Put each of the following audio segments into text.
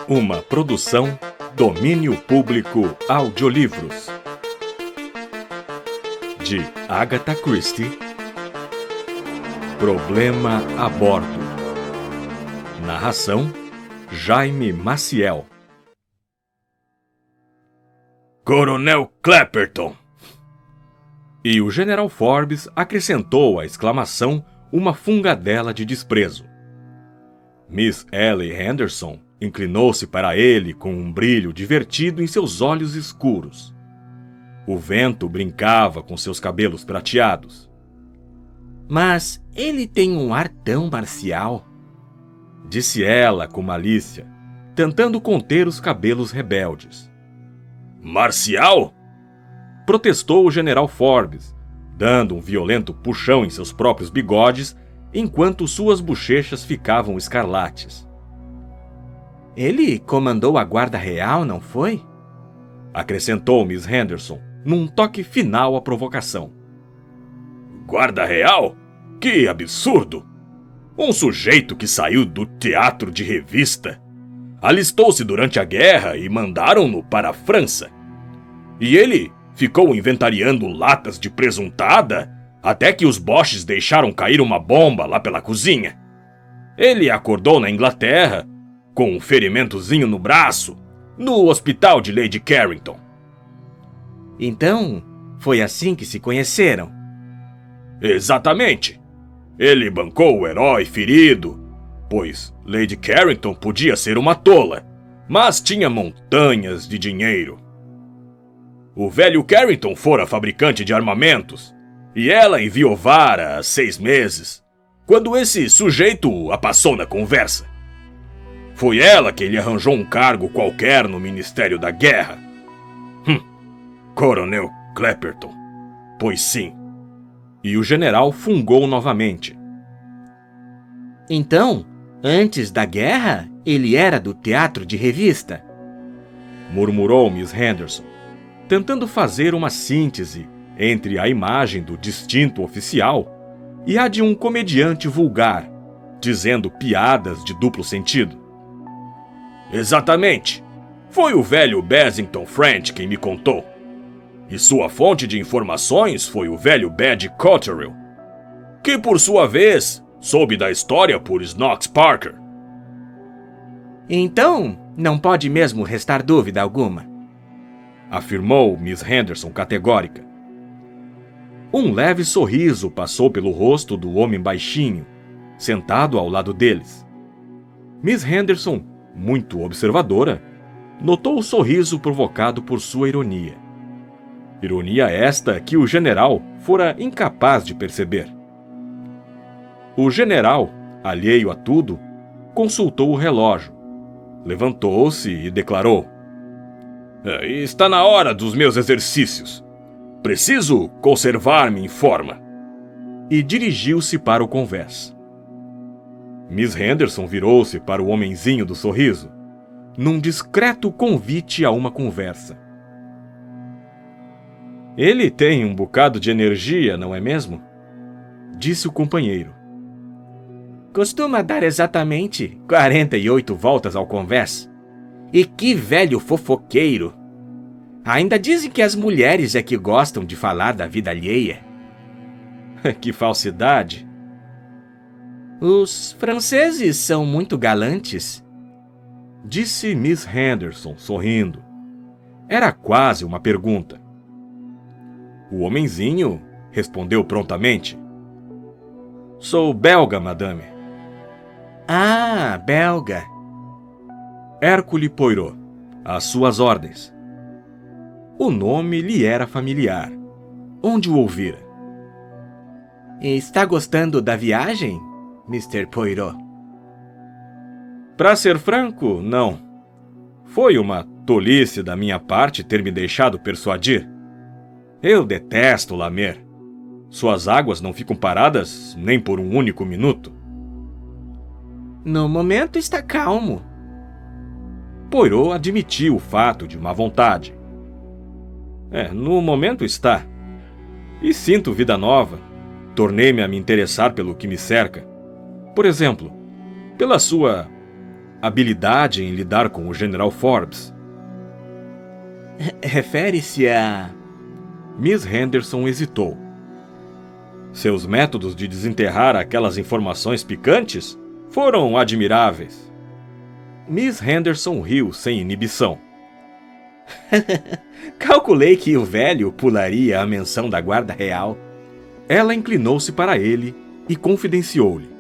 Uma produção Domínio Público Audiolivros de Agatha Christie. Problema a bordo. Narração Jaime Maciel. Coronel Clapperton! E o General Forbes acrescentou à exclamação uma fungadela de desprezo. Miss Ellie Henderson inclinou-se para ele com um brilho divertido em seus olhos escuros. O vento brincava com seus cabelos prateados. Mas ele tem um ar tão marcial, disse ela com malícia, tentando conter os cabelos rebeldes. Marcial? Protestou o General Forbes, dando um violento puxão em seus próprios bigodes, enquanto suas bochechas ficavam escarlates. Ele comandou a Guarda Real, não foi? Acrescentou Miss Henderson, num toque final à provocação. Guarda Real? Que absurdo! Um sujeito que saiu do teatro de revista. Alistou-se durante a guerra e mandaram-no para a França. E ele ficou inventariando latas de presuntada até que os Boches deixaram cair uma bomba lá pela cozinha. Ele acordou na Inglaterra com um ferimentozinho no braço, no hospital de Lady Carrington. Então, foi assim que se conheceram? Exatamente. Ele bancou o herói ferido, pois Lady Carrington podia ser uma tola, mas tinha montanhas de dinheiro. O velho Carrington fora fabricante de armamentos, e ela enviovara há 6 meses, quando esse sujeito a passou na conversa. Foi ela que lhe arranjou um cargo qualquer no Ministério da Guerra. Coronel Clapperton. Pois sim. E o general fungou novamente. Então, antes da guerra, ele era do teatro de revista? Murmurou Miss Henderson, tentando fazer uma síntese entre a imagem do distinto oficial e a de um comediante vulgar, dizendo piadas de duplo sentido. Exatamente. Foi o velho Bassington French quem me contou. E sua fonte de informações foi o velho Badge Cotterill, que por sua vez soube da história por Snox Parker. Então, não pode mesmo restar dúvida alguma, afirmou Miss Henderson categórica. Um leve sorriso passou pelo rosto do homem baixinho, sentado ao lado deles. Miss Henderson, muito observadora, notou o sorriso provocado por sua ironia. Ironia esta que o general fora incapaz de perceber. O general, alheio a tudo, consultou o relógio, levantou-se e declarou: Está na hora dos meus exercícios. Preciso conservar-me em forma. E dirigiu-se para o convés. Miss Henderson virou-se para o homenzinho do sorriso, num discreto convite a uma conversa. Ele tem um bocado de energia, não é mesmo? Disse o companheiro. Costuma dar exatamente 48 voltas ao convés. E que velho fofoqueiro! Ainda dizem que as mulheres é que gostam de falar da vida alheia. Que falsidade! Os franceses são muito galantes, disse Miss Henderson, sorrindo. Era quase uma pergunta. O homenzinho respondeu prontamente. Sou belga, madame. Ah, belga. Hercule Poirot, às suas ordens. O nome lhe era familiar. Onde o ouvira? Está gostando da viagem, Mr. Poirot? Para ser franco, não. Foi uma tolice da minha parte ter me deixado persuadir. Eu detesto La Mer. Suas águas não ficam paradas nem por um único minuto. No momento está calmo. Poirot admitiu o fato de má vontade. No momento está. E sinto vida nova. Tornei-me a me interessar pelo que me cerca. Por exemplo, pela sua habilidade em lidar com o General Forbes. Refere-se a... Miss Henderson hesitou. Seus métodos de desenterrar aquelas informações picantes foram admiráveis. Miss Henderson riu sem inibição. Calculei que o velho pularia a menção da guarda real. Ela inclinou-se para ele e confidenciou-lhe.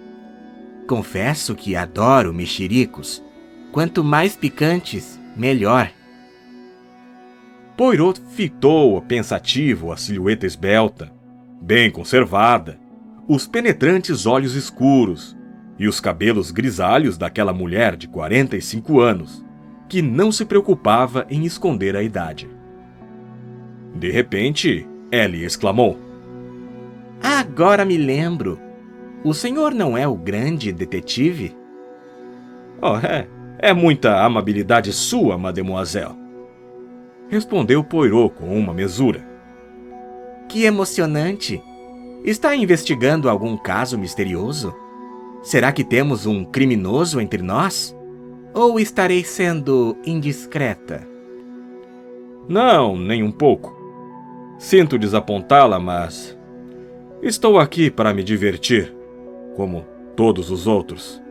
Confesso que adoro mexericos. Quanto mais picantes, melhor. Poirot fitou pensativo a silhueta esbelta, bem conservada, os penetrantes olhos escuros e os cabelos grisalhos daquela mulher de 45 anos, que não se preocupava em esconder a idade. De repente, Ellie exclamou. Agora me lembro. O senhor não é o grande detetive? Oh, é muita amabilidade sua, mademoiselle. Respondeu Poirot com uma mesura. Que emocionante! Está investigando algum caso misterioso? Será que temos um criminoso entre nós? Ou estarei sendo indiscreta? Não, nem um pouco. Sinto desapontá-la, mas... estou aqui para me divertir, como todos os outros.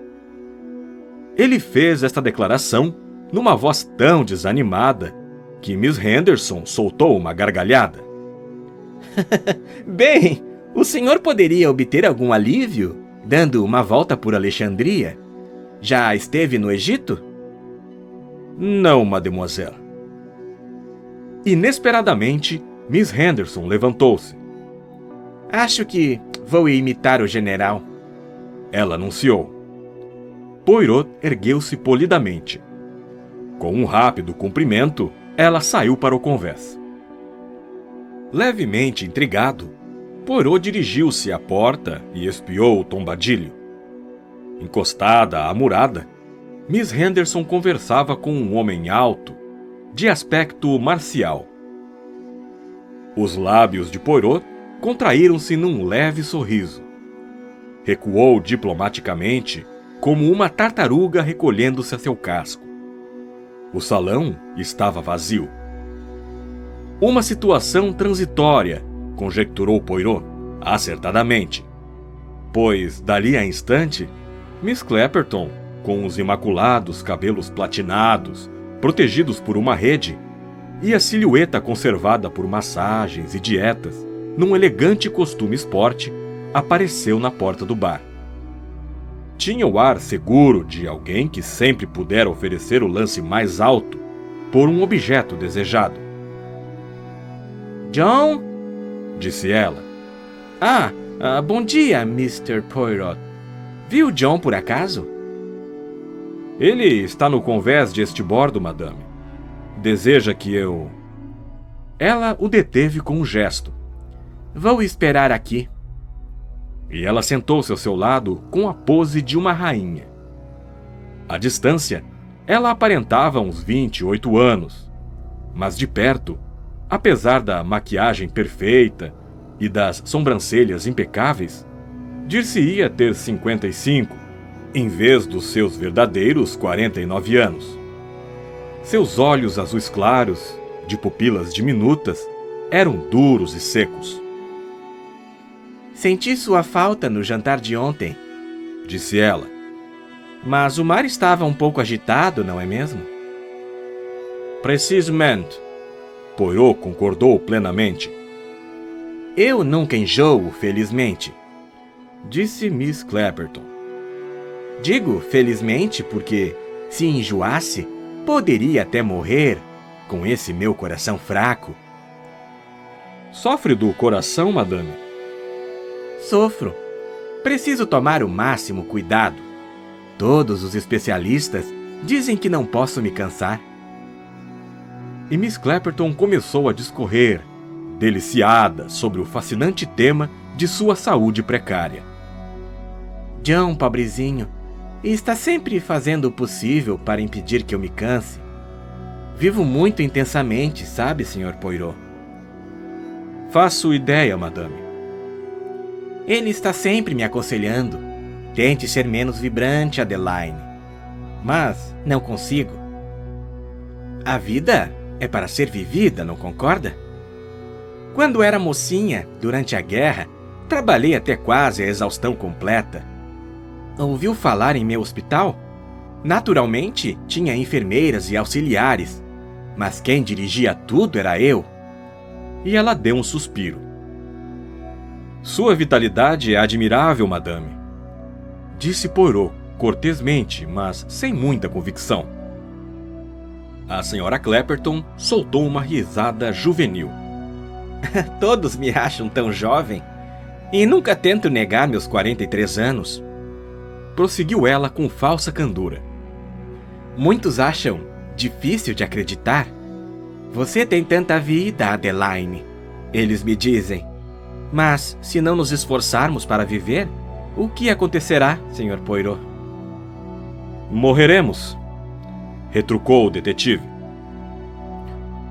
Ele fez esta declaração numa voz tão desanimada que Miss Henderson soltou uma gargalhada. Bem, o senhor poderia obter algum alívio dando uma volta por Alexandria? Já esteve no Egito? Não, mademoiselle. Inesperadamente, Miss Henderson levantou-se. Acho que vou imitar o general. Ela anunciou. Poirot ergueu-se polidamente. Com um rápido cumprimento, ela saiu para o convés. Levemente intrigado, Poirot dirigiu-se à porta e espiou o tombadilho. Encostada à murada, Miss Henderson conversava com um homem alto, de aspecto marcial. Os lábios de Poirot contraíram-se num leve sorriso. Recuou diplomaticamente, como uma tartaruga recolhendo-se a seu casco. O salão estava vazio. Uma situação transitória, conjecturou Poirot, acertadamente. Pois, dali a instante, Miss Clapperton, com os imaculados cabelos platinados, protegidos por uma rede, e a silhueta conservada por massagens e dietas, num elegante costume esporte, apareceu na porta do bar. Tinha o ar seguro de alguém que sempre pudera oferecer o lance mais alto por um objeto desejado. John? Disse ela. Bom dia, Mr. Poirot. Viu John por acaso? Ele está no convés de estibordo, madame. Deseja que eu... Ela o deteve com um gesto. Vou esperar aqui. E ela sentou-se ao seu lado com a pose de uma rainha. À distância, ela aparentava uns 28 anos, mas de perto, apesar da maquiagem perfeita e das sobrancelhas impecáveis, dir-se-ia ter 55, em vez dos seus verdadeiros 49 anos. Seus olhos azuis claros, de pupilas diminutas, eram duros e secos. Senti sua falta no jantar de ontem, disse ela. Mas o mar estava um pouco agitado, não é mesmo? Precisamente. Poirot concordou plenamente. Eu nunca enjoo, felizmente, disse Miss Clapperton. Digo felizmente porque, se enjoasse, poderia até morrer com esse meu coração fraco. Sofre do coração, madame? Sofro. Preciso tomar o máximo cuidado. Todos os especialistas dizem que não posso me cansar. E Miss Clapperton começou a discorrer, deliciada sobre o fascinante tema de sua saúde precária. John, pobrezinho, está sempre fazendo o possível para impedir que eu me canse. Vivo muito intensamente, sabe, Sr. Poirot? Faço ideia, madame. Ele está sempre me aconselhando. Tente ser menos vibrante, Adeline. mas não consigo. A vida é para ser vivida, não concorda? Quando era mocinha, durante a guerra, trabalhei até quase a exaustão completa. Ouviu falar em meu hospital? Naturalmente, tinha enfermeiras e auxiliares, mas quem dirigia tudo era eu. E ela deu um suspiro. Sua vitalidade é admirável, madame, disse Poirot, cortesmente, mas sem muita convicção. A senhora Clapperton soltou uma risada juvenil. Todos me acham tão jovem, e nunca tento negar meus 43 anos. Prosseguiu ela com falsa candura. Muitos acham difícil de acreditar. Você tem tanta vida, Adeline, eles me dizem. Mas, se não nos esforçarmos para viver, o que acontecerá, Sr. Poirot? Morreremos, retrucou o detetive.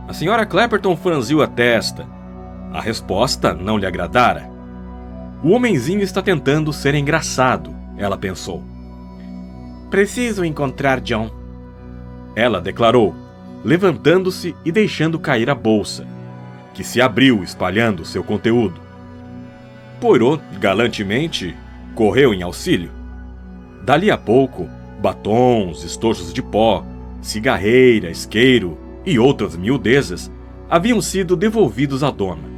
A senhora Clapperton franziu a testa. A resposta não lhe agradara. O homenzinho está tentando ser engraçado, ela pensou. Preciso encontrar John, ela declarou, levantando-se e deixando cair a bolsa, que se abriu espalhando seu conteúdo. Poirot, galantemente, correu em auxílio. Dali a pouco, batons, estojos de pó, cigarreira, isqueiro e outras miudezas haviam sido devolvidos à dona.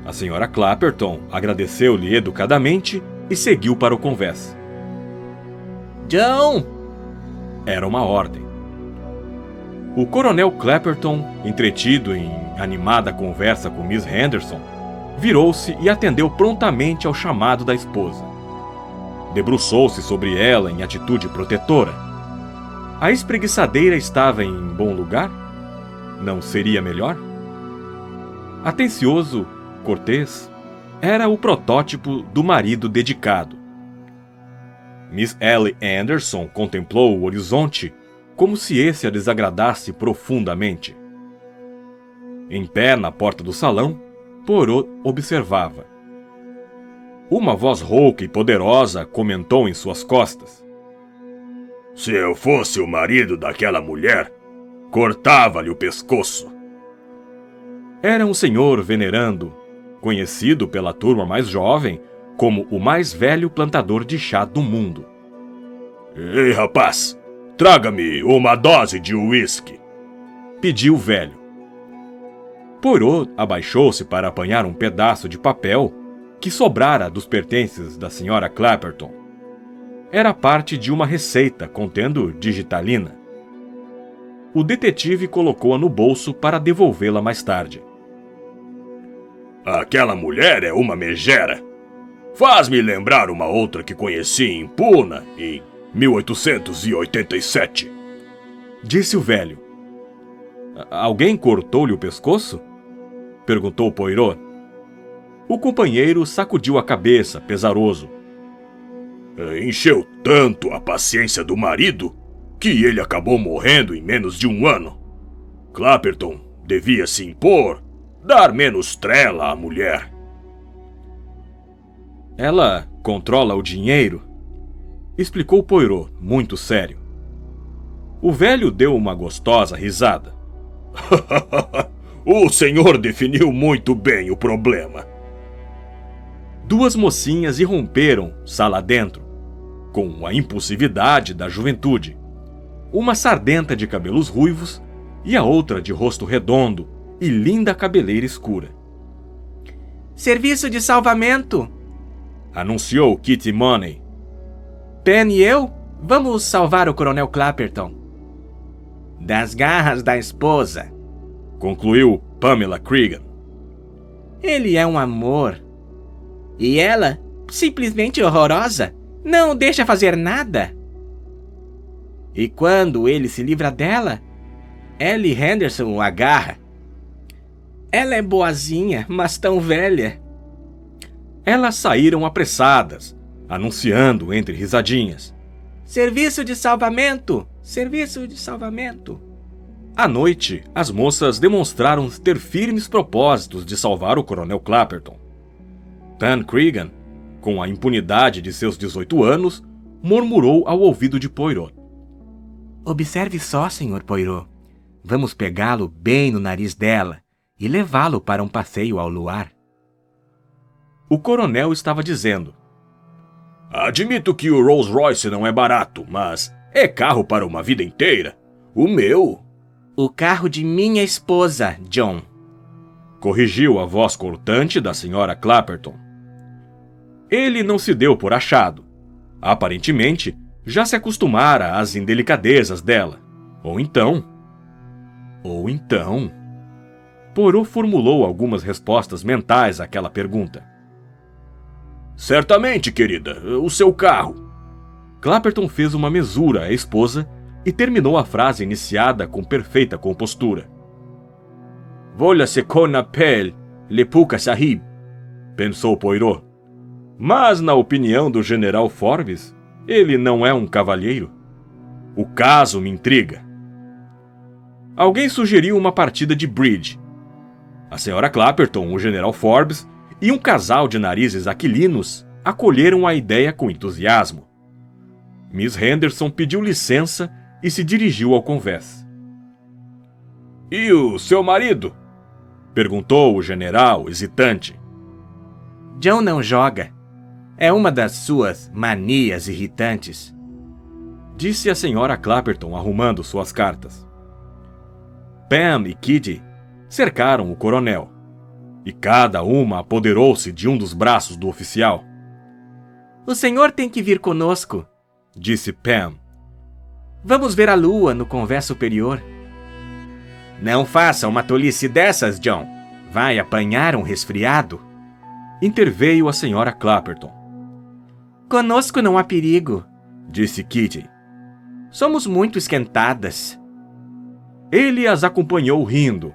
A senhora Clapperton agradeceu-lhe educadamente e seguiu para o convés. John! Era uma ordem. O coronel Clapperton, entretido em animada conversa com Miss Henderson, virou-se e atendeu prontamente ao chamado da esposa. Debruçou-se sobre ela em atitude protetora. A espreguiçadeira estava em bom lugar? Não seria melhor? Atencioso, cortês, era o protótipo do marido dedicado. Miss Ellie Anderson contemplou o horizonte como se esse a desagradasse profundamente. Em pé na porta do salão, Poirot observava. Uma voz rouca e poderosa comentou em suas costas. Se eu fosse o marido daquela mulher, cortava-lhe o pescoço. Era um senhor venerando, conhecido pela turma mais jovem como o mais velho plantador de chá do mundo. Ei, rapaz, traga-me uma dose de uísque, pediu o velho. Poirot abaixou-se para apanhar um pedaço de papel que sobrara dos pertences da senhora Clapperton. Era parte de uma receita contendo digitalina. O detetive colocou-a no bolso para devolvê-la mais tarde. Aquela mulher é uma megera. Faz-me lembrar uma outra que conheci em Puna, em 1887. Disse o velho. Alguém cortou-lhe o pescoço? Perguntou Poirot. O companheiro sacudiu a cabeça, pesaroso. Encheu tanto a paciência do marido que ele acabou morrendo em menos de um ano. Clapperton devia se impor, dar menos trela à mulher. Ela controla o dinheiro? Explicou Poirot, muito sério. O velho deu uma gostosa risada. O senhor definiu muito bem o problema. Duas mocinhas irromperam, sala dentro, com a impulsividade da juventude. Uma sardenta de cabelos ruivos e a outra de rosto redondo e linda cabeleira escura. Serviço de salvamento! Anunciou Kitty Money. Pen e eu vamos salvar o coronel Clapperton. Das garras da esposa, concluiu Pamela Cregan. Ele é um amor. E ela, simplesmente horrorosa, não deixa fazer nada. E quando ele se livra dela, Ellie Henderson o agarra. Ela é boazinha, mas tão velha. Elas saíram apressadas, anunciando entre risadinhas. Serviço de salvamento! Serviço de salvamento! À noite, as moças demonstraram ter firmes propósitos de salvar o coronel Clapperton. Pan Cregan, com a impunidade de seus 18 anos, murmurou ao ouvido de Poirot. Observe só, Sr. Poirot. Vamos pegá-lo bem no nariz dela e levá-lo para um passeio ao luar. O coronel estava dizendo: admito que o Rolls Royce não é barato, mas é carro para uma vida inteira. O meu... O carro de minha esposa, John. Corrigiu a voz cortante da Sra. Clapperton. Ele não se deu por achado. Aparentemente, já se acostumara às indelicadezas dela. Ou então... Poirot formulou algumas respostas mentais àquela pergunta. Certamente, querida, o seu carro. Clapperton fez uma mesura à esposa e terminou a frase iniciada com perfeita compostura. Voilà ce qu'on appelle le pouca sahib, pensou Poirot. Mas, na opinião do general Forbes, ele não é um cavalheiro. O caso me intriga. Alguém sugeriu uma partida de bridge. A Sra. Clapperton, o general Forbes e um casal de narizes aquilinos acolheram a ideia com entusiasmo. Miss Henderson pediu licença e se dirigiu ao convés. E o seu marido? Perguntou o general, hesitante. John não joga. É uma das suas manias irritantes, disse a Sra. Clapperton, arrumando suas cartas. Pam e Kitty cercaram o coronel, e cada uma apoderou-se de um dos braços do oficial. O senhor tem que vir conosco, disse Pam. Vamos ver a lua no convés superior. Não faça uma tolice dessas, John. Vai apanhar um resfriado. Interveio a Sra. Clapperton. Conosco não há perigo, disse Kitty. Somos muito esquentadas. Ele as acompanhou rindo.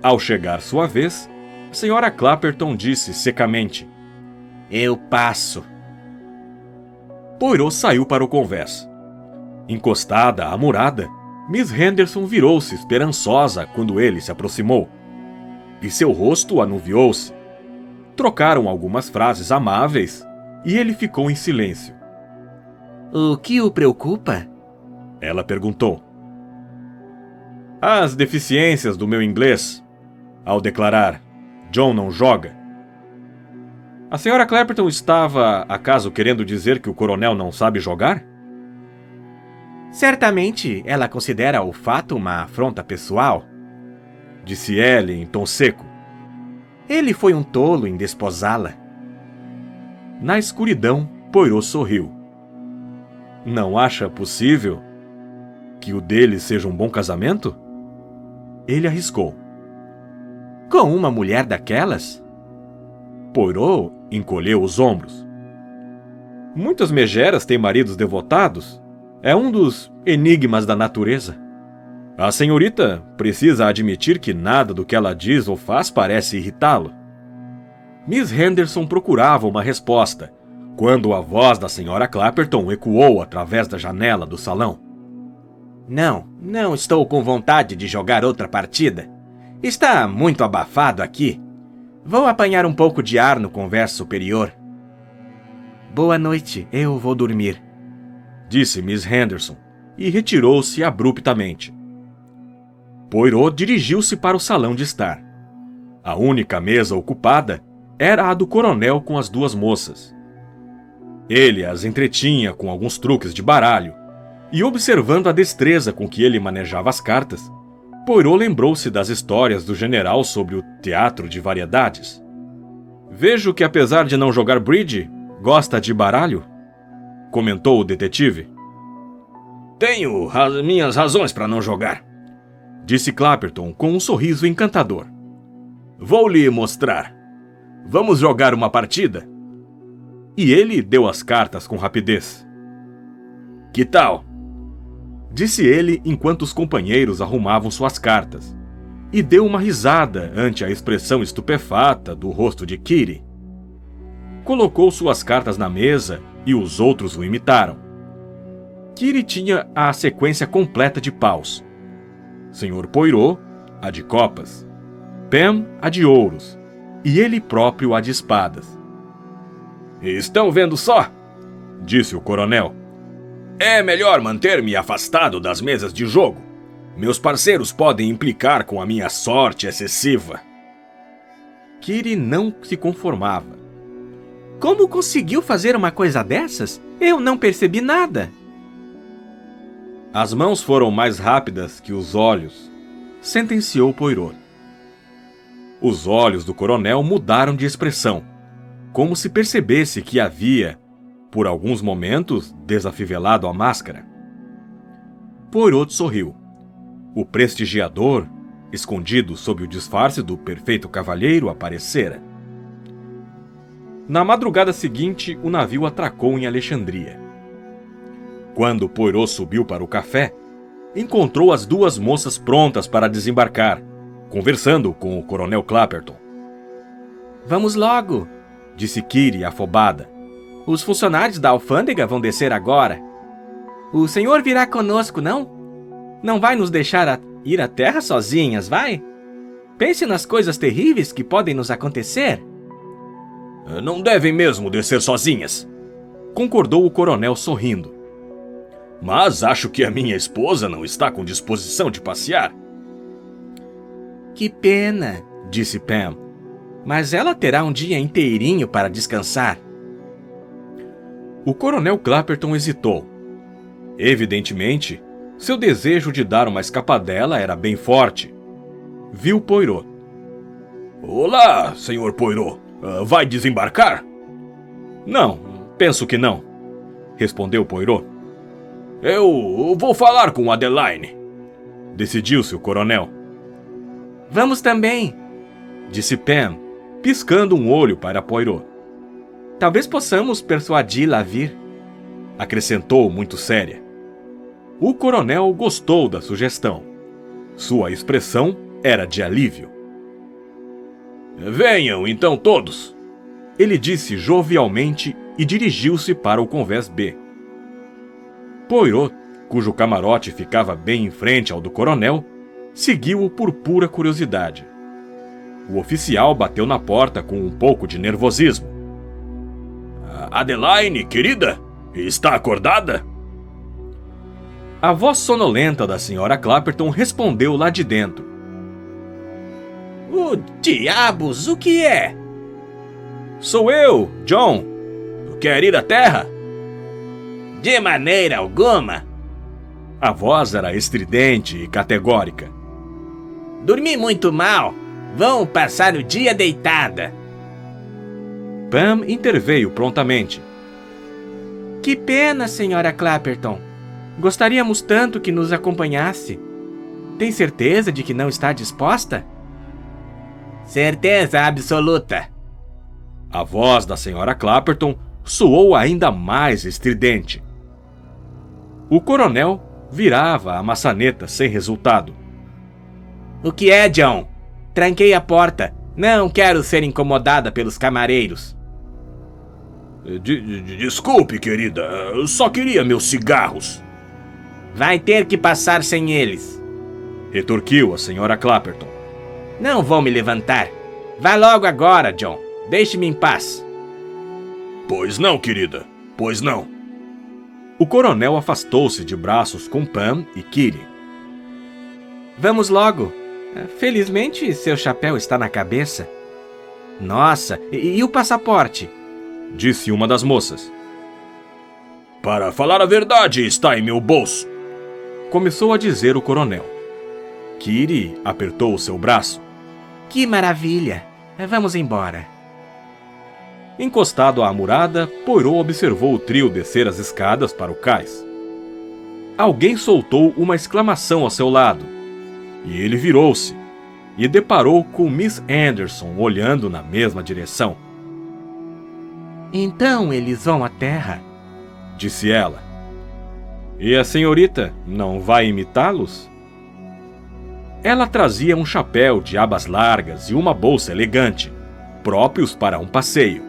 Ao chegar sua vez, a Sra. Clapperton disse secamente: Eu passo. Poirot saiu para o convés. Encostada à murada, Miss Henderson virou-se esperançosa quando ele se aproximou. E seu rosto anuviou-se. Trocaram algumas frases amáveis e ele ficou em silêncio. O que o preocupa? Ela perguntou. As deficiências do meu inglês, ao declarar, John não joga. A Sra. Clapperton estava, acaso, querendo dizer que o coronel não sabe jogar? Certamente ela considera o fato uma afronta pessoal, disse Ellie em tom seco. Ele foi um tolo em desposá-la. Na escuridão, Poirot sorriu. Não acha possível que o dele seja um bom casamento? Ele arriscou. Com uma mulher daquelas? Poirot encolheu os ombros. Muitas megeras têm maridos devotados. É um dos enigmas da natureza. A senhorita precisa admitir que nada do que ela diz ou faz parece irritá-lo. Miss Henderson procurava uma resposta, quando a voz da Sra. Clapperton ecoou através da janela do salão. Não estou com vontade de jogar outra partida. Está muito abafado aqui. Vou apanhar um pouco de ar no convés superior. Boa noite, eu vou dormir, disse Miss Henderson, e retirou-se abruptamente. Poirot dirigiu-se para o salão de estar. A única mesa ocupada era a do coronel com as duas moças. Ele as entretinha com alguns truques de baralho, e observando a destreza com que ele manejava as cartas, Poirot lembrou-se das histórias do general sobre o teatro de variedades. Vejo que, apesar de não jogar bridge, gosta de baralho? Comentou o detetive. Tenho minhas razões para não jogar, disse Clapperton com um sorriso encantador. Vou lhe mostrar. Vamos jogar uma partida? E ele deu as cartas com rapidez. Que tal? Disse ele enquanto os companheiros arrumavam suas cartas, e deu uma risada ante a expressão estupefata do rosto de Kitty. Colocou suas cartas na mesa e os outros o imitaram. Kitty tinha a sequência completa de paus. Sr. Poirot, a de copas. Pam, a de ouros. E ele próprio a de espadas. Estão vendo só? Disse o coronel. É melhor manter-me afastado das mesas de jogo. Meus parceiros podem implicar com a minha sorte excessiva. Kiri não se conformava. Como conseguiu fazer uma coisa dessas? Eu não percebi nada. As mãos foram mais rápidas que os olhos, sentenciou Poirot. Os olhos do coronel mudaram de expressão, como se percebesse que havia, por alguns momentos, desafivelado a máscara. Poirot sorriu. O prestigiador, escondido sob o disfarce do perfeito cavalheiro, aparecera. Na madrugada seguinte, o navio atracou em Alexandria. Quando Poirot subiu para o café, encontrou as duas moças prontas para desembarcar, conversando com o coronel Clapperton. Vamos logo, disse Kiri afobada. Os funcionários da alfândega vão descer agora. O senhor virá conosco, não? Não vai nos deixar ir à terra sozinhas, vai? Pense nas coisas terríveis que podem nos acontecer. Não devem mesmo descer sozinhas, concordou o coronel sorrindo. Mas acho que a minha esposa não está com disposição de passear. Que pena, disse Pam. Mas ela terá um dia inteirinho para descansar. O coronel Clapperton hesitou. Evidentemente, seu desejo de dar uma escapadela era bem forte. Viu Poirot. Olá, senhor Poirot. Vai desembarcar? Não, penso que não, respondeu Poirot. Eu vou falar com Adeline, decidiu-se o coronel. Vamos também, disse Pam, piscando um olho para Poirot. Talvez possamos persuadi-la a vir, acrescentou muito séria. O coronel gostou da sugestão. Sua expressão era de alívio. Venham, então, todos, ele disse jovialmente e dirigiu-se para o convés B. Poirot, cujo camarote ficava bem em frente ao do coronel, seguiu-o por pura curiosidade. O oficial bateu na porta com um pouco de nervosismo. Adeline, querida, está acordada? A voz sonolenta da senhora Clapperton respondeu lá de dentro. Diabos, o que é? Sou eu, John. Quer ir à terra? De maneira alguma. A voz era estridente e categórica. Dormi muito mal. Vão passar o dia deitada. Pam interveio prontamente. Que pena, senhora Clapperton. Gostaríamos tanto que nos acompanhasse. Tem certeza de que não está disposta? Certeza absoluta. A voz da senhora Clapperton soou ainda mais estridente. O coronel virava a maçaneta sem resultado. O que é, John? Tranquei a porta. Não quero ser incomodada pelos camareiros. Desculpe, querida. Eu só queria meus cigarros. Vai ter que passar sem eles, retorquiu a senhora Clapperton. Não vou me levantar. Vá logo agora, John. Deixe-me em paz. Pois não, querida. Pois não. O coronel afastou-se de braços com Pam e Kiri. Vamos logo. Felizmente, seu chapéu está na cabeça. Nossa, e o passaporte? Disse uma das moças. Para falar a verdade, está em meu bolso, começou a dizer o coronel. Kiri apertou o seu braço. Que maravilha! Vamos embora. Encostado à murada, Poirot observou o trio descer as escadas para o cais. Alguém soltou uma exclamação ao seu lado, e ele virou-se e deparou com Miss Anderson olhando na mesma direção. Então eles vão à terra, disse ela. E a senhorita não vai imitá-los? Ela trazia um chapéu de abas largas e uma bolsa elegante, próprios para um passeio.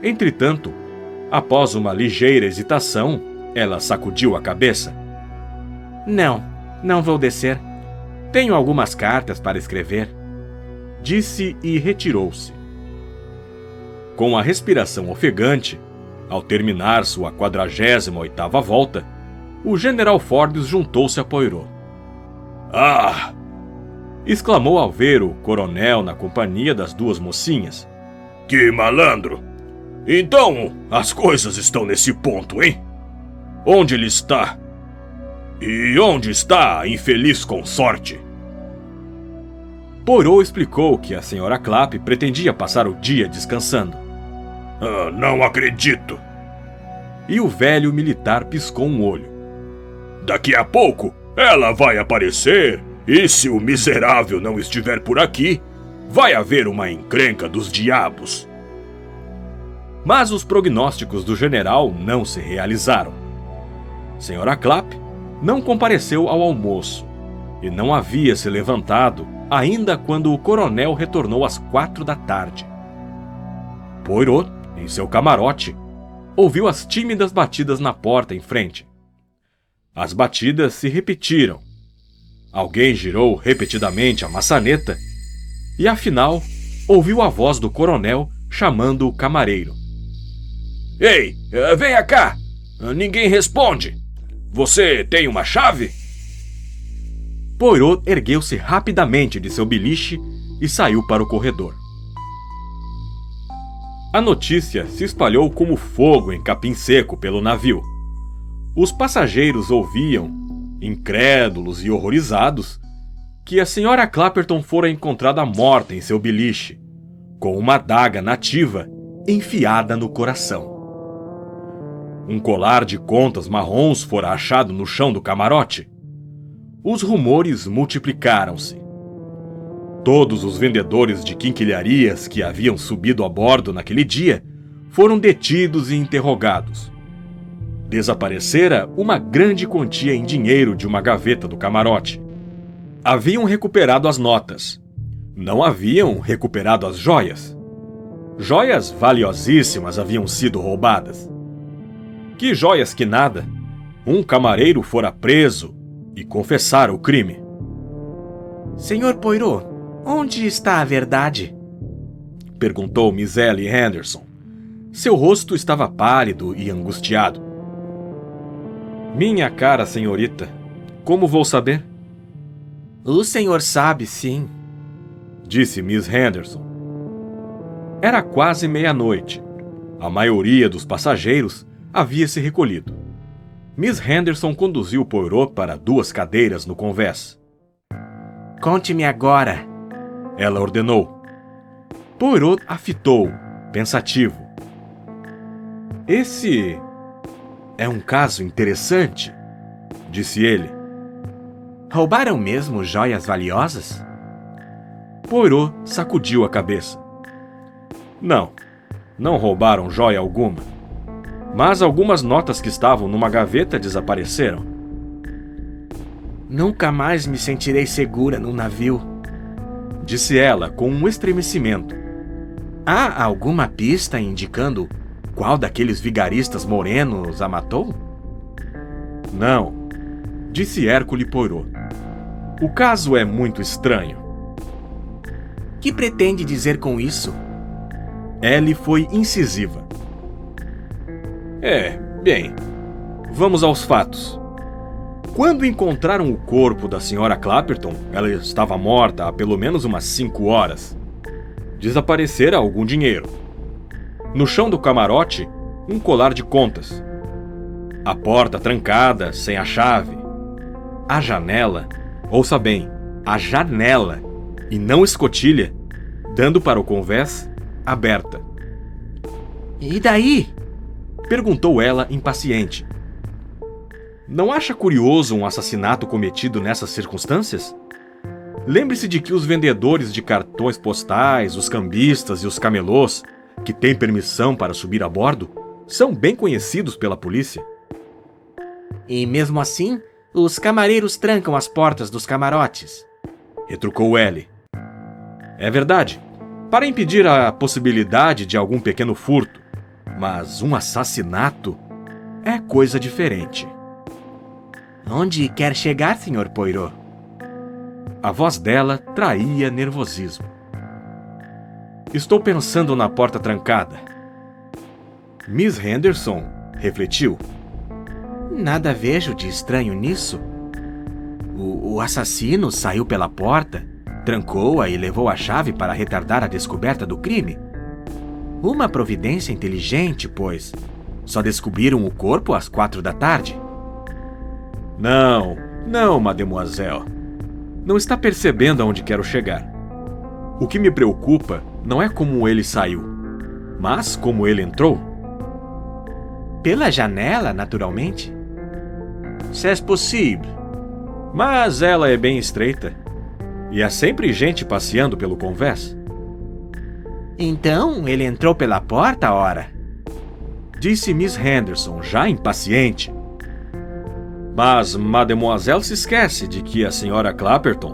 Entretanto, após uma ligeira hesitação, ela sacudiu a cabeça. Não vou descer. Tenho algumas cartas para escrever, disse e retirou-se. Com a respiração ofegante, ao terminar sua 48ª volta, O general Forbes juntou-se a Poirot. Ah! Exclamou ao ver o coronel na companhia das duas mocinhas. Que malandro! Então, as coisas estão nesse ponto, hein? Onde ele está? E onde está a infeliz consorte? Poirot explicou que a senhora Clapp pretendia passar o dia descansando. Não acredito! E o velho militar piscou um olho. Daqui a pouco, ela vai aparecer, e se o miserável não estiver por aqui, vai haver uma encrenca dos diabos. Mas os prognósticos do general não se realizaram. Senhora Clapp não compareceu ao almoço e não havia se levantado ainda quando o coronel retornou às 4 da tarde. Poirot, em seu camarote, ouviu as tímidas batidas na porta em frente. As batidas se repetiram. Alguém girou repetidamente a maçaneta e, afinal, ouviu a voz do coronel chamando o camareiro. Ei, venha cá! Ninguém responde! Você tem uma chave? Poirot ergueu-se rapidamente de seu beliche e saiu para o corredor. A notícia se espalhou como fogo em capim seco pelo navio. Os passageiros ouviam, incrédulos e horrorizados, que a senhora Clapperton fora encontrada morta em seu beliche, com uma adaga nativa enfiada no coração. Um colar de contas marrons fora achado no chão do camarote. Os rumores multiplicaram-se. Todos os vendedores de quinquilharias que haviam subido a bordo naquele dia foram detidos e interrogados. Desaparecera uma grande quantia em dinheiro de uma gaveta do camarote. Haviam recuperado as notas. Não haviam recuperado as joias. Joias valiosíssimas haviam sido roubadas. Que joias que nada! Um camareiro fora preso e confessara o crime. Senhor Poirot, onde está a verdade? Perguntou Miss Ellie Henderson. Seu rosto estava pálido e angustiado. Minha cara senhorita, como vou saber? O senhor sabe, sim, disse Miss Henderson. Era quase meia-noite. A maioria dos passageiros havia se recolhido. Miss Henderson conduziu Poirot para 2 cadeiras no convés. Conte-me agora, ela ordenou. Poirot a fitou, pensativo. Esse é um caso interessante, disse ele. Roubaram mesmo joias valiosas? Poirot sacudiu a cabeça. Não roubaram joia alguma. Mas algumas notas que estavam numa gaveta desapareceram. Nunca mais me sentirei segura num navio, disse ela com um estremecimento. Há alguma pista indicando qual daqueles vigaristas morenos a matou? Não, disse Hercule Poirot. O caso é muito estranho. Que pretende dizer com isso? Ellie foi incisiva. Bem, vamos aos fatos. Quando encontraram o corpo da senhora Clapperton, ela estava morta há pelo menos umas 5 horas. Desaparecera algum dinheiro. No chão do camarote, um colar de contas. A porta trancada, sem a chave. A janela, ouça bem, a janela, e não escotilha, dando para o convés, aberta. E daí? Perguntou ela, impaciente. Não acha curioso um assassinato cometido nessas circunstâncias? Lembre-se de que os vendedores de cartões postais, os cambistas e os camelôs, que têm permissão para subir a bordo, são bem conhecidos pela polícia. E mesmo assim, os camareiros trancam as portas dos camarotes, retrucou Ellie. É verdade, para impedir a possibilidade de algum pequeno furto, mas um assassinato é coisa diferente. Onde quer chegar, Sr. Poirot? A voz dela traía nervosismo. Estou pensando na porta trancada. Miss Henderson refletiu. Nada vejo de estranho nisso. O assassino saiu pela porta, trancou-a e levou a chave para retardar a descoberta do crime. Uma providência inteligente, pois só descobriram o corpo às 4 da tarde. Não, mademoiselle. Não está percebendo aonde quero chegar. O que me preocupa não é como ele saiu, mas como ele entrou. Pela janela, naturalmente. C'est possível. Mas ela é bem estreita. E há sempre gente passeando pelo convés. Então, ele entrou pela porta, ora? Disse Miss Henderson, já impaciente. Mas mademoiselle se esquece de que a senhora Clapperton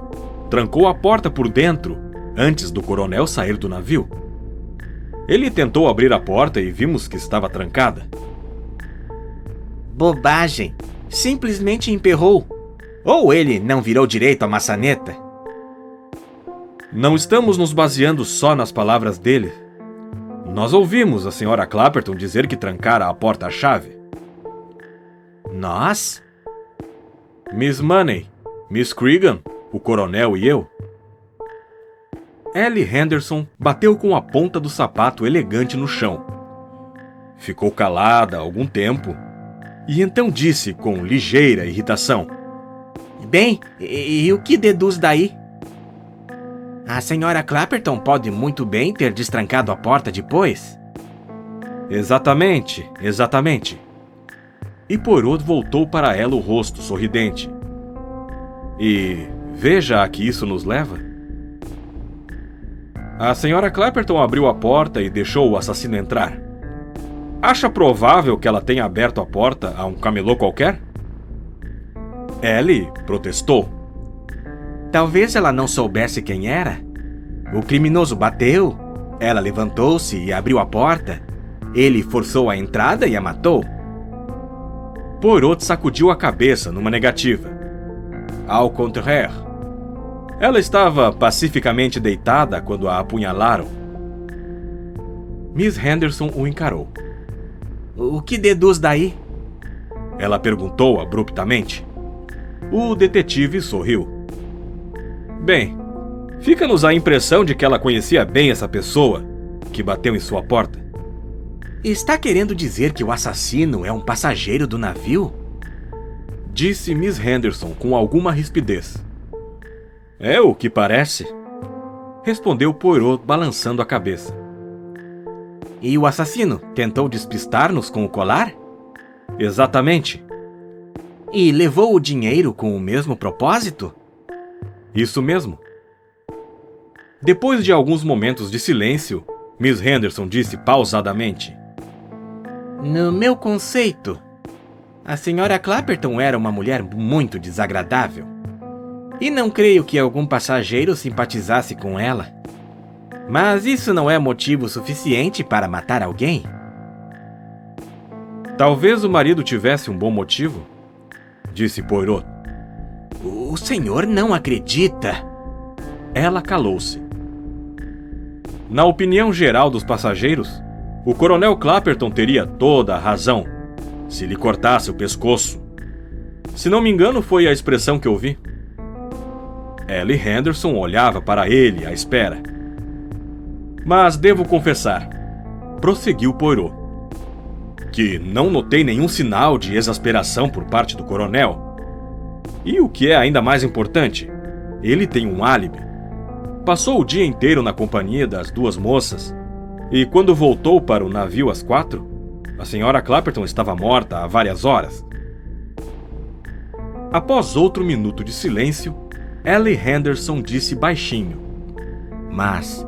trancou a porta por dentro antes do coronel sair do navio. Ele tentou abrir a porta e vimos que estava trancada. Bobagem! Simplesmente emperrou. Ou ele não virou direito a maçaneta? Não estamos nos baseando só nas palavras dele. Nós ouvimos a senhora Clapperton dizer que trancara a porta à chave. Nós? Miss Money, Miss Cregan, o coronel e eu. Ellie Henderson bateu com a ponta do sapato elegante no chão. Ficou calada algum tempo e então disse com ligeira irritação: Bem, e o que deduz daí? A senhora Clapperton pode muito bem ter destrancado a porta depois. Exatamente. E Poirot voltou para ela o rosto sorridente. E veja a que isso nos leva. A senhora Clapperton abriu a porta e deixou o assassino entrar. Acha provável que ela tenha aberto a porta a um camelô qualquer? Ellie protestou. Talvez ela não soubesse quem era. O criminoso bateu, ela levantou-se e abriu a porta. Ele forçou a entrada e a matou. Poirot sacudiu a cabeça numa negativa. Ao contraire. Ela estava pacificamente deitada quando a apunhalaram. Miss Henderson o encarou. O que deduz daí? Ela perguntou abruptamente. O detetive sorriu. Bem, fica-nos a impressão de que ela conhecia bem essa pessoa que bateu em sua porta. Está querendo dizer que o assassino é um passageiro do navio? Disse Miss Henderson com alguma rispidez. É o que parece, respondeu Poirot balançando a cabeça. E o assassino tentou despistar-nos com o colar? Exatamente. E levou o dinheiro com o mesmo propósito? Isso mesmo. Depois de alguns momentos de silêncio, Miss Henderson disse pausadamente: No meu conceito, a senhora Clapperton era uma mulher muito desagradável. E não creio que algum passageiro simpatizasse com ela. Mas isso não é motivo suficiente para matar alguém? Talvez o marido tivesse um bom motivo, disse Poirot. O senhor não acredita? Ela calou-se. Na opinião geral dos passageiros, o coronel Clapperton teria toda a razão se lhe cortasse o pescoço. Se não me engano, foi a expressão que ouvi. Ellie Henderson olhava para ele à espera. Mas devo confessar, prosseguiu Poirot, que não notei nenhum sinal de exasperação por parte do coronel. E o que é ainda mais importante, ele tem um álibi. Passou o dia inteiro na companhia das duas moças, e quando voltou para o navio às 4, a senhora Clapperton estava morta há várias horas. Após outro minuto de silêncio, Ellie Henderson disse baixinho: Mas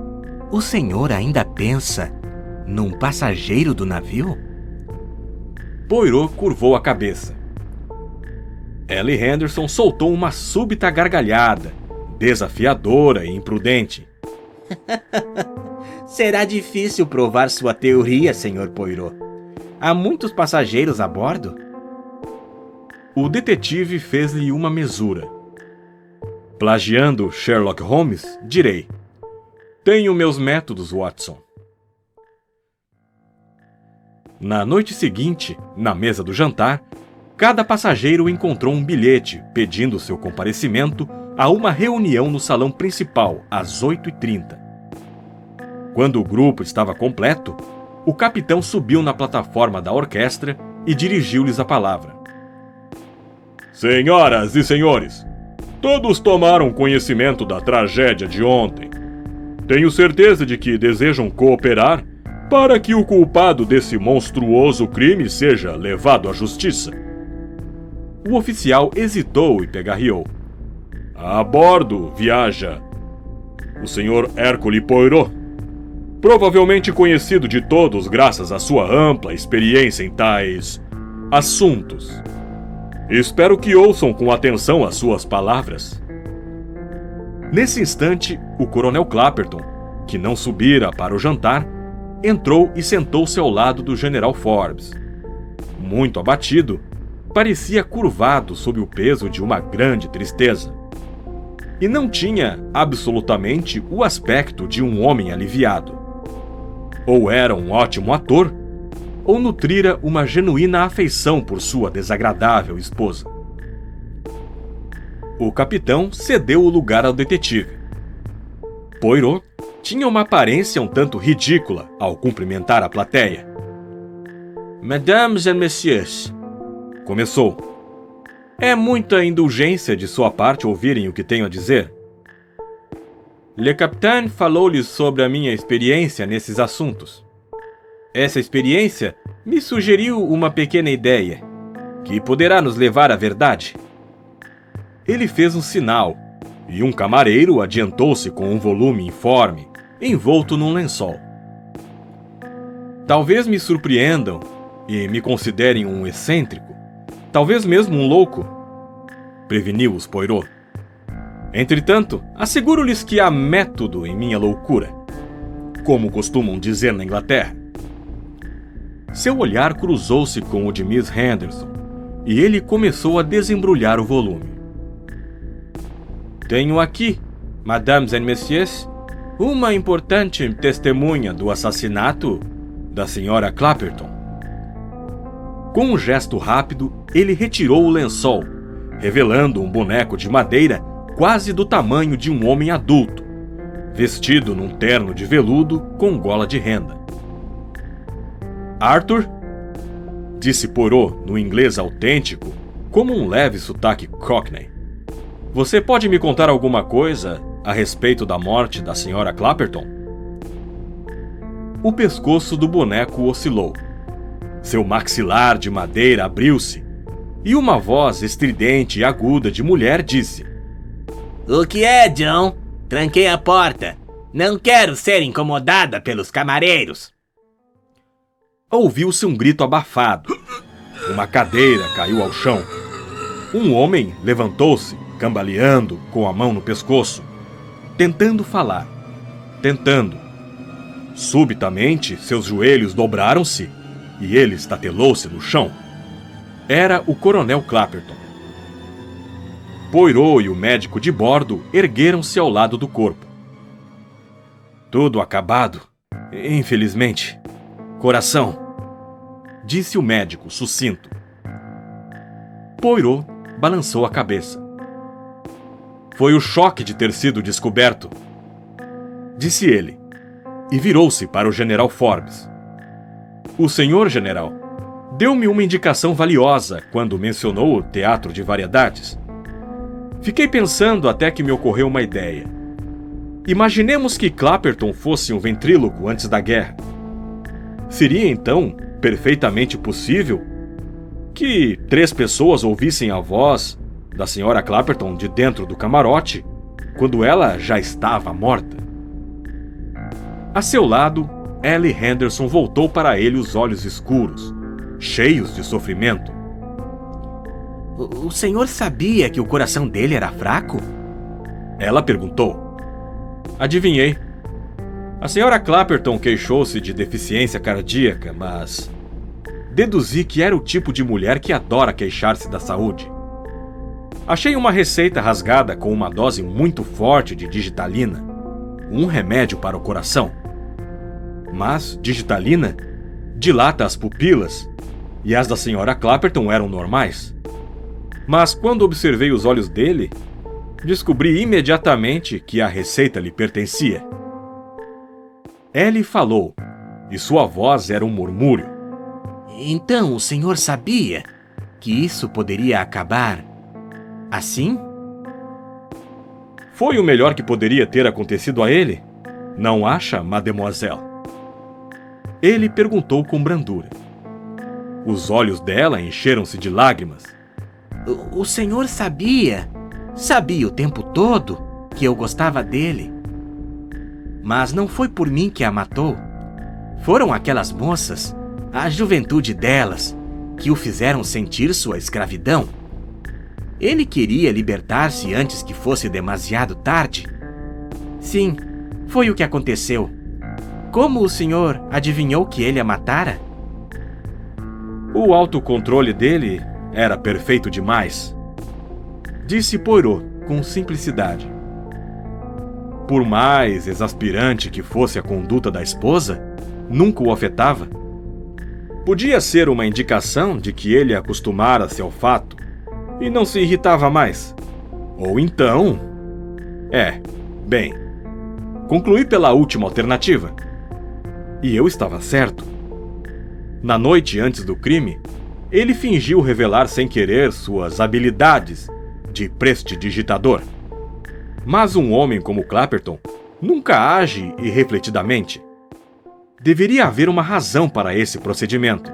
o senhor ainda pensa num passageiro do navio? Poirot curvou a cabeça. Ellie Henderson soltou uma súbita gargalhada, desafiadora e imprudente. Será difícil provar sua teoria, Sr. Poirot. Há muitos passageiros a bordo? O detetive fez-lhe uma mesura. Plagiando Sherlock Holmes, direi: tenho meus métodos, Watson. Na noite seguinte, na mesa do jantar, Cada passageiro encontrou um bilhete pedindo seu comparecimento a uma reunião no salão principal às 8h30. Quando o grupo estava completo, o capitão subiu na plataforma da orquestra e dirigiu-lhes a palavra. Senhoras e senhores, todos tomaram conhecimento da tragédia de ontem. Tenho certeza de que desejam cooperar para que o culpado desse monstruoso crime seja levado à justiça. O oficial hesitou e pegarreou. A bordo viaja o Sr. Hercule Poirot, provavelmente conhecido de todos graças à sua ampla experiência em tais assuntos. Espero que ouçam com atenção as suas palavras. Nesse instante, o Coronel Clapperton, que não subira para o jantar, entrou e sentou-se ao lado do General Forbes. Muito abatido, parecia curvado sob o peso de uma grande tristeza. E não tinha absolutamente o aspecto de um homem aliviado. Ou era um ótimo ator, ou nutrira uma genuína afeição por sua desagradável esposa. O capitão cedeu o lugar ao detetive. Poirot tinha uma aparência um tanto ridícula ao cumprimentar a plateia. Mesdames et messieurs, começou. É muita indulgência de sua parte ouvirem o que tenho a dizer? Le Capitaine falou-lhes sobre a minha experiência nesses assuntos. Essa experiência me sugeriu uma pequena ideia, que poderá nos levar à verdade. Ele fez um sinal, e um camareiro adiantou-se com um volume informe, envolto num lençol. Talvez me surpreendam e me considerem um excêntrico, talvez mesmo um louco, preveniu-os Poirot. Entretanto, asseguro-lhes que há método em minha loucura, como costumam dizer na Inglaterra. Seu olhar cruzou-se com o de Miss Henderson, e ele começou a desembrulhar o volume. Tenho aqui, Mesdames et Messieurs, uma importante testemunha do assassinato da Sra. Clapperton. Com um gesto rápido, ele retirou o lençol, revelando um boneco de madeira quase do tamanho de um homem adulto, vestido num terno de veludo com gola de renda. Arthur, disse Poirot no inglês autêntico, como um leve sotaque cockney. Você pode me contar alguma coisa a respeito da morte da Sra. Clapperton? O pescoço do boneco oscilou. Seu maxilar de madeira abriu-se, e uma voz estridente e aguda de mulher disse: O que é, John? Tranquei a porta. Não quero ser incomodada pelos camareiros. Ouviu-se um grito abafado. Uma cadeira caiu ao chão. Um homem levantou-se, cambaleando, com a mão no pescoço, tentando falar, tentando. Subitamente, seus joelhos dobraram-se e ele estatelou-se no chão. Era o Coronel Clapperton. Poirot e o médico de bordo ergueram-se ao lado do corpo. Tudo acabado, infelizmente. Coração, disse o médico sucinto. Poirot balançou a cabeça. Foi o choque de ter sido descoberto, disse ele, e virou-se para o General Forbes. O senhor general deu-me uma indicação valiosa quando mencionou o teatro de variedades. Fiquei pensando até que me ocorreu uma ideia. Imaginemos que Clapperton fosse um ventríloco antes da guerra. Seria, então, perfeitamente possível que 3 pessoas ouvissem a voz da Sra. Clapperton de dentro do camarote, quando ela já estava morta. A seu lado, Ellie Henderson voltou para ele os olhos escuros, cheios de sofrimento. O senhor sabia que o coração dele era fraco? Ela perguntou. Adivinhei. A Sra. Clapperton queixou-se de deficiência cardíaca, mas deduzi que era o tipo de mulher que adora queixar-se da saúde. Achei uma receita rasgada com uma dose muito forte de digitalina, um remédio para o coração. Mas digitalina dilata as pupilas e as da senhora Clapperton eram normais. Mas quando observei os olhos dele, descobri imediatamente que a receita lhe pertencia. Ellie falou, e sua voz era um murmúrio. Então o senhor sabia que isso poderia acabar assim? Foi o melhor que poderia ter acontecido a ele? Não acha, mademoiselle? Ele perguntou com brandura. Os olhos dela encheram-se de lágrimas. O senhor sabia o tempo todo que eu gostava dele. Mas não foi por mim que a matou. Foram aquelas moças, a juventude delas, que o fizeram sentir sua escravidão. Ele queria libertar-se antes que fosse demasiado tarde. Sim, foi o que aconteceu. Como o senhor adivinhou que ele a matara? O autocontrole dele era perfeito demais, disse Poirot com simplicidade. Por mais exasperante que fosse a conduta da esposa, nunca o afetava. Podia ser uma indicação de que ele acostumara-se ao fato e não se irritava mais. Ou então... bem, concluí pela última alternativa. E eu estava certo. Na noite antes do crime, ele fingiu revelar sem querer suas habilidades de prestidigitador. Mas um homem como Clapperton nunca age irrefletidamente. Deveria haver uma razão para esse procedimento.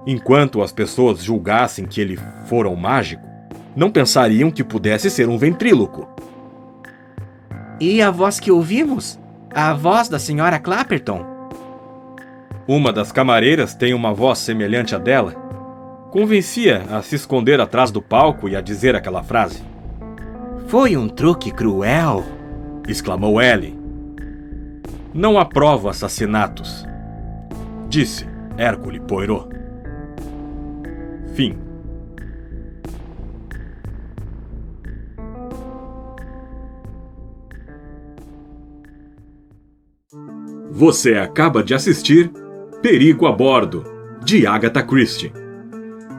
Enquanto as pessoas julgassem que ele fora um mágico, não pensariam que pudesse ser um ventríloco. E a voz que ouvimos? A voz da senhora Clapperton? Uma das camareiras tem uma voz semelhante à dela. Convencia a se esconder atrás do palco e a dizer aquela frase. Foi um truque cruel, exclamou Ellie. Não aprovo assassinatos, disse Hercule Poirot. Fim. Você acaba de assistir Perigo a Bordo, de Agatha Christie.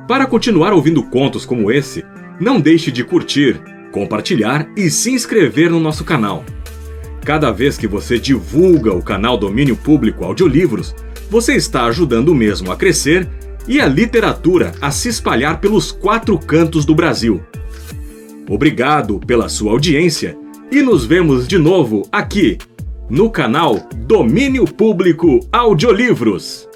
Para continuar ouvindo contos como esse, não deixe de curtir, compartilhar e se inscrever no nosso canal. Cada vez que você divulga o canal Domínio Público Audiolivros, você está ajudando o mesmo a crescer e a literatura a se espalhar pelos 4 cantos do Brasil. Obrigado pela sua audiência e nos vemos de novo aqui no canal Domínio Público Audiolivros.